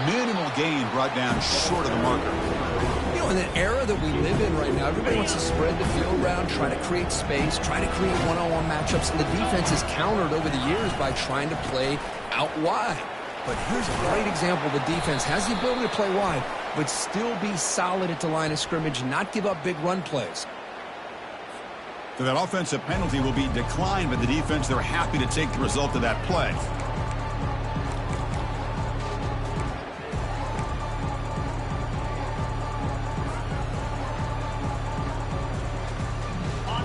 Minimal gain brought down short of the marker. You know, in the era that we live in right now, everybody wants to spread the field around, try to create space, try to create one-on-one matchups, and the defense is countered over the years by trying to play out wide. But here's a great example. The defense has the ability to play wide, but still be solid at the line of scrimmage and not give up big run plays. So that offensive penalty will be declined by the defense. They're happy to take the result of that play.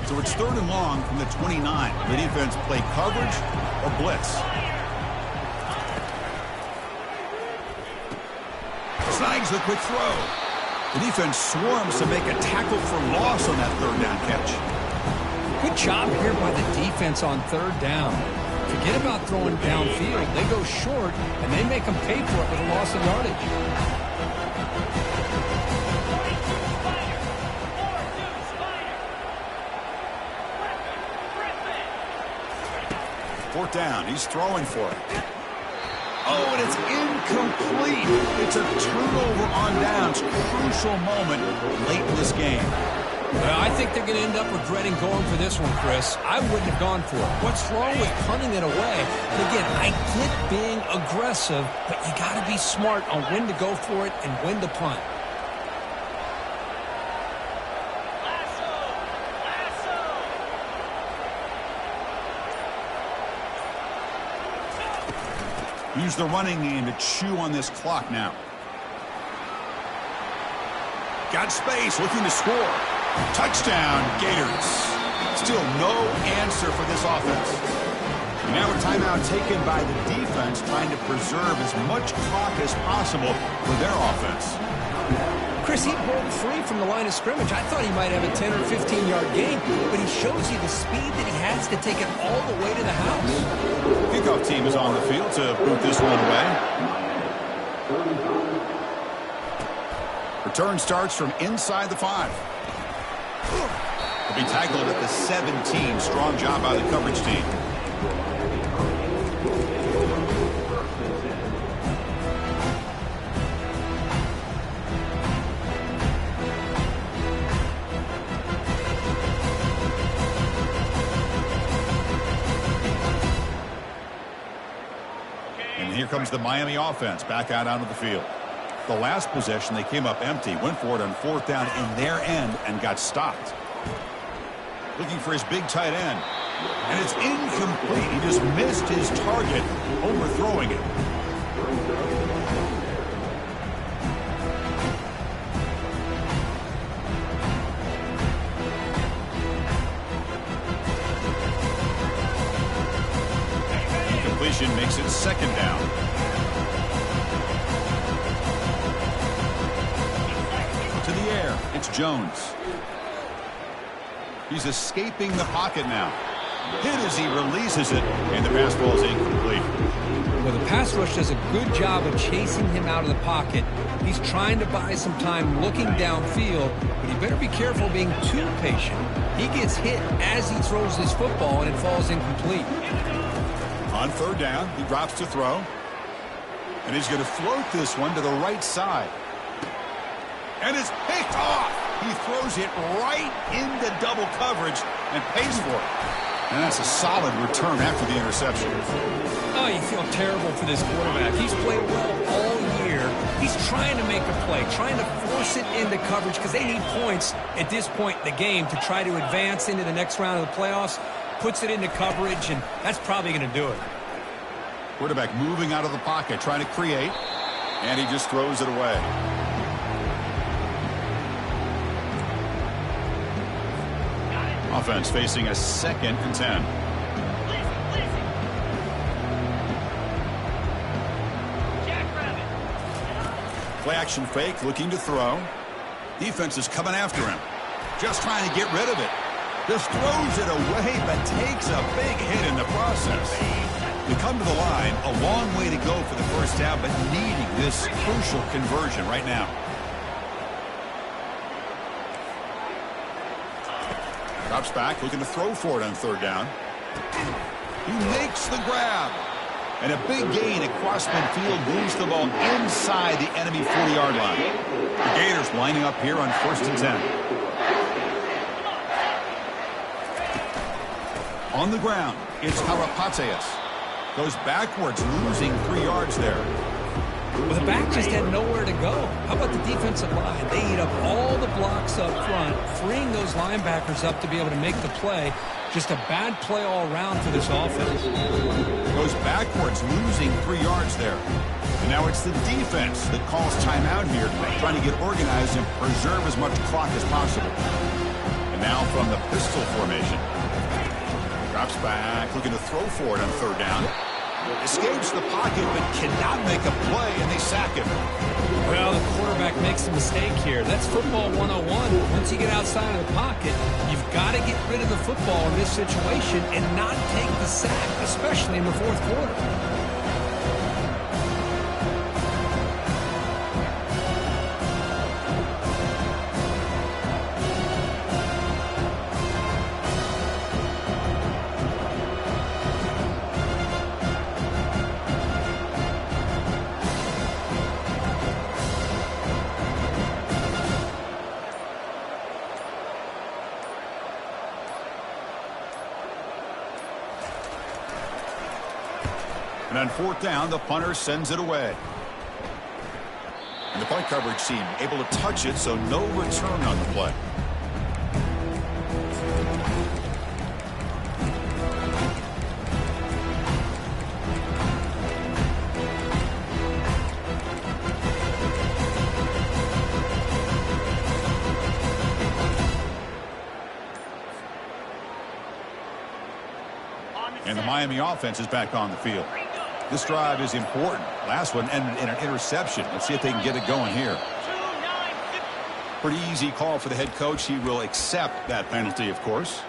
So it's 3rd and long from the 29. The defense play coverage or blitz. Snags the quick throw. The defense swarms to make a tackle for loss on that 3rd down catch. Good job here by the defense on 3rd down. Forget about throwing downfield. They go short, and they make them pay for it with a loss of yardage. 4th down. He's throwing for it. Oh, and it's incomplete. It's a turnover on downs. Crucial moment late in this game. Well, I think they're going to end up regretting going for this one, Chris. I wouldn't have gone for it. What's wrong with punting it away? And again, I get being aggressive, but you got to be smart on when to go for it and when to punt. Use the running game to chew on this clock now. Got space, looking to score. Touchdown, Gators. Still no answer for this offense. Now a timeout taken by the defense, trying to preserve as much clock as possible for their offense. Chris, he broke free from the line of scrimmage. I thought he might have a 10 or 15-yard gain, but he shows you the speed that he has to take it all the way to the house. Kickoff team is on the field to boot this one away. Return starts from inside the 5. Will be tackled at the 17. Strong job by the coverage team. And here comes the Miami offense back out onto the field. The last possession, they came up empty, went for it on 4th down in their end and got stopped. Looking for his big tight end. And it's incomplete. He just missed his target, overthrowing it. Incompletion makes it 2nd down. To the air, it's Jones. He's escaping the pocket now. Hit as he releases it, and the pass ball is incomplete. Well, the pass rush does a good job of chasing him out of the pocket. He's trying to buy some time looking downfield, but he better be careful being too patient. He gets hit as he throws his football, and it falls incomplete. On 3rd down, he drops to throw. And he's going to float this one to the right side. And it's picked off. He throws it right into double coverage and pays for it. And that's a solid return after the interception. Oh, you feel terrible for this quarterback. He's played well all year. He's trying to make a play, trying to force it into coverage because they need points at this point in the game to try to advance into the next round of the playoffs. Puts it into coverage, and that's probably going to do it. Quarterback moving out of the pocket, trying to create, and he just throws it away. Offense facing a 2nd and 10. Play action fake, looking to throw. Defense is coming after him. Just trying to get rid of it. Just throws it away, but takes a big hit in the process. You come to the line, a long way to go for the 1st down, but needing this crucial conversion right now. Drops back, looking to throw for it on 3rd down. He makes the grab. And a big gain across midfield moves the ball inside the enemy 40-yard line. The Gators lining up here on 1st and 10. On the ground, it's Harapateas. Goes backwards, losing 3 yards there. Well, the back just had nowhere to go. How about the defensive line? They eat up all the blocks up front, freeing those linebackers up to be able to make the play. Just a bad play all around for this offense. Goes backwards, losing 3 yards there. And now it's the defense that calls timeout here, trying to get organized and preserve as much clock as possible. And now from the pistol formation. Drops back, looking to throw for it on 3rd down. Escapes the pocket, but cannot make a play, and they sack him. Well, the quarterback makes a mistake here. That's football 101. Once you get outside of the pocket, you've got to get rid of the football in this situation and not take the sack, especially in the 4th quarter. And on 4th down, the punter sends it away. And the punt coverage team able to touch it, so no return on the play. And the Miami offense is back on the field. This drive is important. Last one ended in an interception. Let's see if they can get it going here. Pretty easy call for the head coach. He will accept that penalty, of course.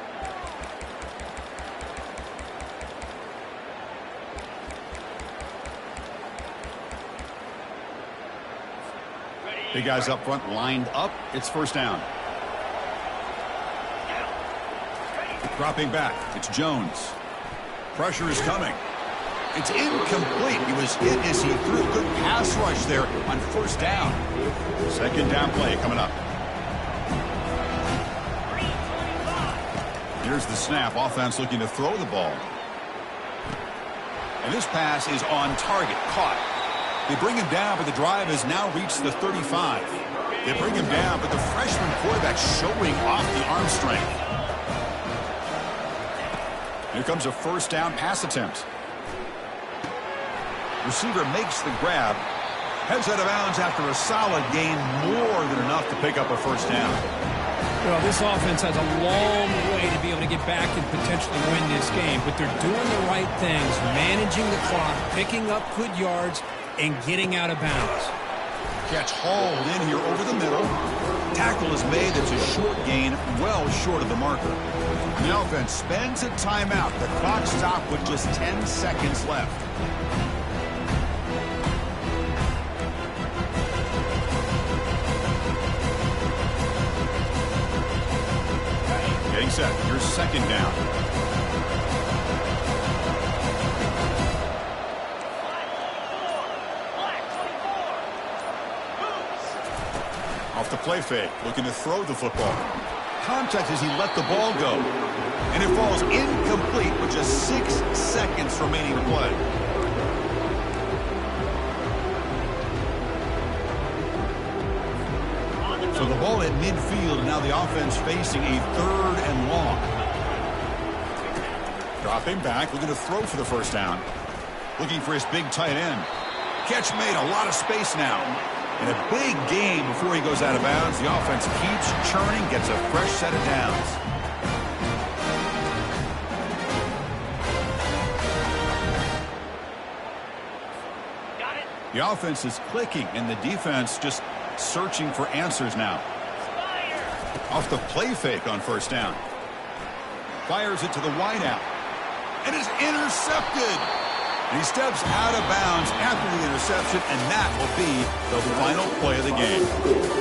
Big guys up front lined up. It's 1st down. Dropping back. It's Jones. Pressure is coming. It's incomplete. He was hit as he threw a good pass rush there on 1st down. 2nd down play coming up. Here's the snap. Offense looking to throw the ball. And this pass is on target, caught. They bring him down, but the drive has now reached the 35. They bring him down, but the freshman quarterback showing off the arm strength. Here comes a first down pass attempt. Receiver makes the grab. Heads out of bounds after a solid gain, more than enough to pick up a first down. Well, this offense has a long way to be able to get back and potentially win this game, but they're doing the right things, managing the clock, picking up good yards, and getting out of bounds. Catch hauled in here over the middle. Tackle is made. That's a short gain, well short of the marker. The offense spends a timeout. The clock stopped with just 10 seconds left. Getting set. Here's second down. Off the play fake, looking to throw the football. Contact as he let the ball go. And it falls incomplete with just 6 seconds remaining to play. So the ball at midfield, and now the offense facing a 3rd and long. Dropping back, looking to throw for the first down. Looking for his big tight end. Catch made, a lot of space now. And a big game before he goes out of bounds. The offense keeps churning, gets a fresh set of downs. Got it. The offense is clicking, and the defense just searching for answers now. Off the play fake on first down. Fires it to the wideout. And is intercepted. And he steps out of bounds after the interception, and that will be the final play of the game.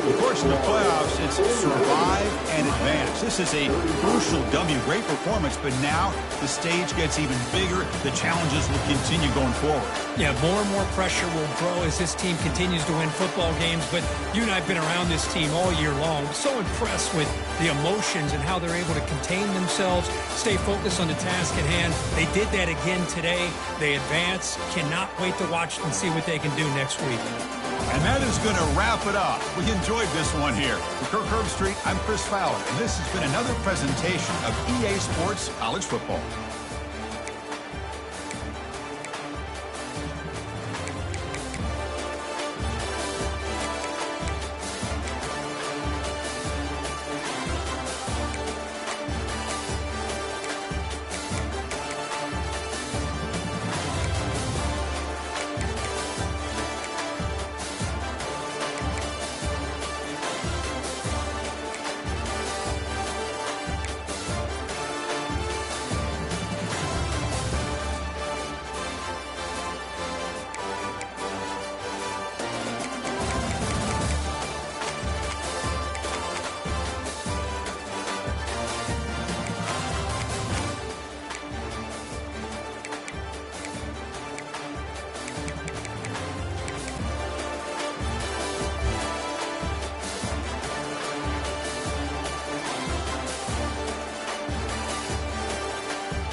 Of course, in the playoffs, it's survive and advance. This is a crucial W. Great performance, but now the stage gets even bigger. The challenges will continue going forward. Yeah, more and more pressure will grow as this team continues to win football games, but you and I have been around this team all year long. So impressed with the emotions and how they're able to contain themselves, stay focused on the task at hand. They did that again today. They advance. Cannot wait to watch and see what they can do next week. And that is going to wrap it up. We enjoyed this one here. For Kirk Herbstreit, I'm Chris Fowler, and this has been another presentation of EA Sports College Football.